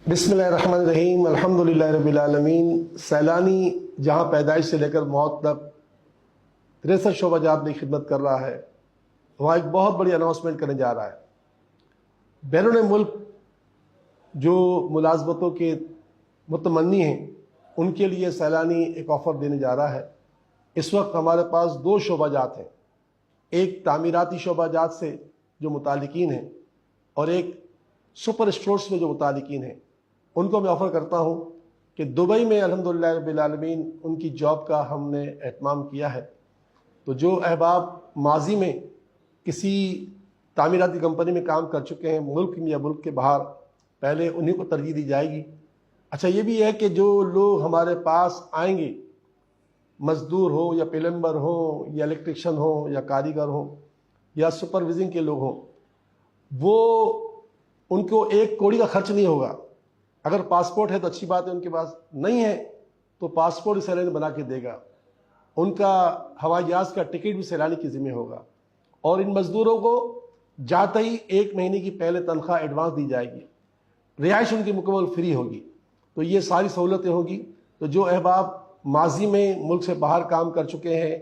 बिस्मिल्लाहिर्रहमानिर्रहीम अल्हम्दुलिल्लाह रब्बिल आलमीन। सैलानी जहाँ पैदाइश से लेकर मौत तक 63 शोबाजात में खिदमत कर रहा है, वहाँ एक बहुत बड़ी अनाउंसमेंट करने जा रहा है। बैरून मुल्क जो मुलाजमतों के मुतमन्नी हैं, उनके लिए सैलानी एक ऑफ़र देने जा रहा है। इस वक्त हमारे पास 2 शोबाजात हैं, एक तामीराती शोबाजात से जो मुतालिकीन हैं और एक सुपर स्टोर्स में जो मुतालिकीन हैं। उनको मैं ऑफ़र करता हूँ कि दुबई में अल्हम्दुलिल्लाह रब्बिल आलमीन उनकी जॉब का हमने एहतमाम किया है। तो जो अहबाब माजी में किसी तामीराती कंपनी में काम कर चुके हैं मुल्क में या मुल्क के बाहर, पहले उन्हीं को तरजीह दी जाएगी। अच्छा, ये भी है कि जो लोग हमारे पास आएंगे, मज़दूर हो या प्लम्बर हो या इलेक्ट्रिशियन हो या कारीगर हो या सुपरविजिंग के लोग हों, वो उनको एक कौड़ी का खर्च नहीं होगा। अगर पासपोर्ट है तो अच्छी बात है, उनके पास नहीं है तो पासपोर्ट सैलानी बना के देगा। उनका हवाई जहाज़ का टिकट भी सैलानी की ज़िम्मे होगा। और इन मज़दूरों को जाते ही 1 महीने की पहले तनख्वाह एडवांस दी जाएगी, रिहाइश उनकी मुकम्मल फ्री होगी। तो ये सारी सहूलतें होगी। तो जो अहबाब माजी में मुल्क से बाहर काम कर चुके हैं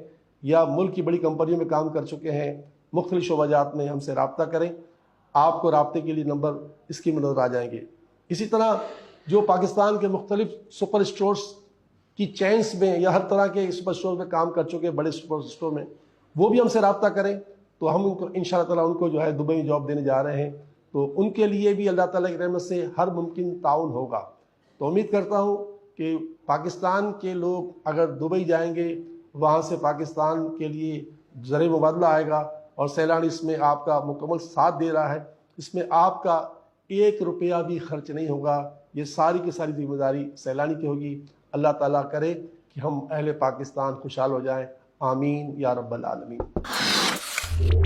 या मुल्क की बड़ी कंपनियों में काम कर चुके हैं, मुख्तलिफ शोबाजात में हमसे रब्ता करें। आपको राब्ते के लिए नंबर इसकी में नज़र आ जाएंगे। इसी तरह जो पाकिस्तान के मुख्तलिफ सुपर स्टोर्स की चेन्स में या हर तरह के सुपर स्टोर में काम कर चुके हैं, बड़े सुपर स्टोर में, वो भी हमसे रब्ता करें तो हम उनको इंशाअल्लाह ताला उनको जो है दुबई में जॉब देने जा रहे हैं। तो उनके लिए भी अल्लाह ताला की रहमत से हर मुमकिन ताउन होगा। तो उम्मीद करता हूँ कि पाकिस्तान के लोग अगर दुबई जाएंगे, वहाँ से पाकिस्तान के लिए ज़र मुबादला आएगा और सैलानी इसमें आपका मुकम्मल साथ दे रहा है। इसमें आपका 1 रुपया भी खर्च नहीं होगा। ये सारी की सारी जिम्मेदारी सैलानी की होगी। अल्लाह ताला करे कि हम अहले पाकिस्तान खुशहाल हो जाएं। आमीन या रब्बल आलमीन।